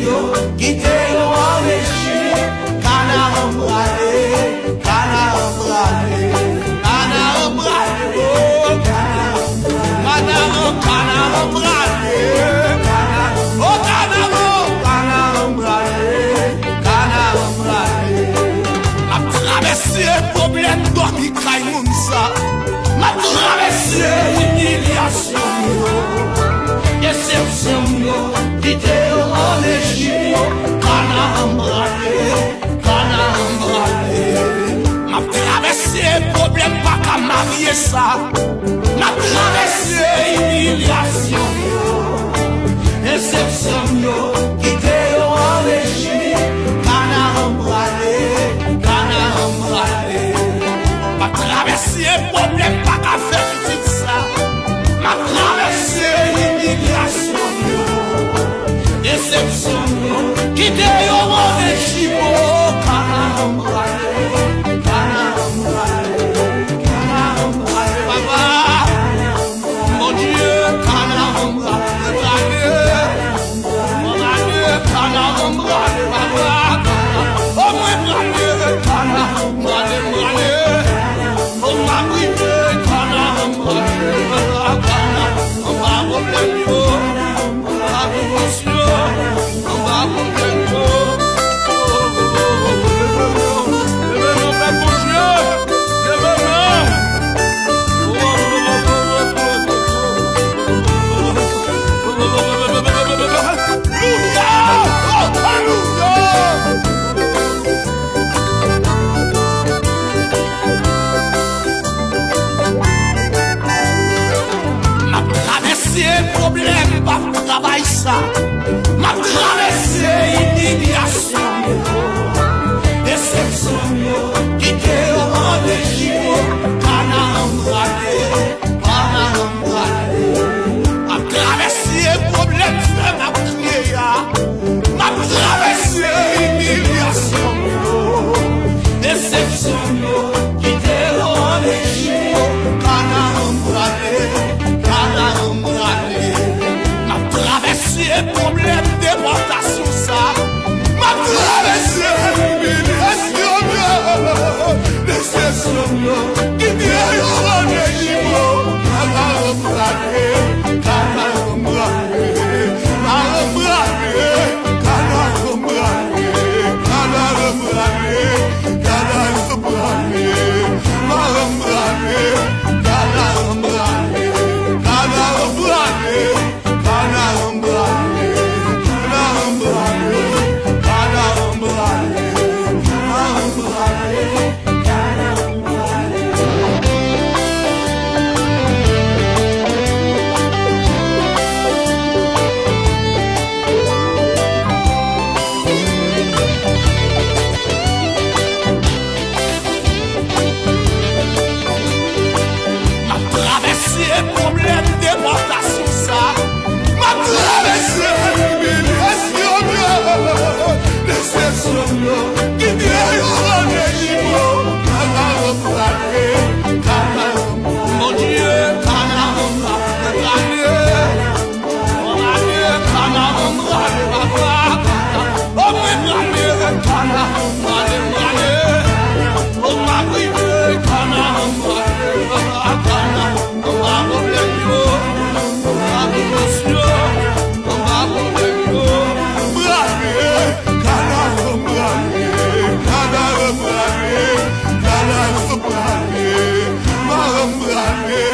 yo, quitte yo enrichi, cana embralé, cana embralé, cana embralé, cana embralé, oh cana embralé, cana embralé. M'a traversé problème dormi kay moun sa, m'a traversé humiliation yo, déception yo, quitte yo enrichi, cana embralé, cana embralé. M'a traversé problème pas qu'à marier ça, m'a traversé humiliation yo, déception yo, quitte yo enrichi, cana embralé, cana embralé. M'a traversé problème pas qu'à faire tout ça, m'a traversé humiliation yo, déception yo, quitte yo enrichi, cana embralé, cana embralé, cana embralé. Papa, mon Dieu, cana embralé, mon Dieu, cana embralé, papa, oh moi embralé, cana embralé, oh ma brûlé, cana embralé, cana embralé, problème, pas travail ça, m'a traversé humiliation, déception, quitte au rendez-vous, cana embralé, cana embralé. M'a traversé problème, m'a crié, m'a traversé humiliation, déception, quitte au rendez-vous, cana embralé, cana embralé. M'a traversé problème déportation ça, m'a traversé humiliation, déception, qui vient au rendez-vous, cana embralé, cana embralé, cana embralé, cana embralé, cana embralé, cana embralé, m'a embralé, cana embralé, cana embralé, cana embralé, cana embralé, cana embralé, cana embralé, cana embralé. M'a traversé problème déportation ça, m'a traversé humiliation, déception, qui vient au rendez-vous, cana embralé, cana embralé. Mon Dieu, cana embralé, cana embralé, papa, oh moi embralé, cana embralé, oh ma brûlé, cana embralé, cana embralé, oh ma brûlé, cana embralé, cana embralé, cana embralé, m'a embralé.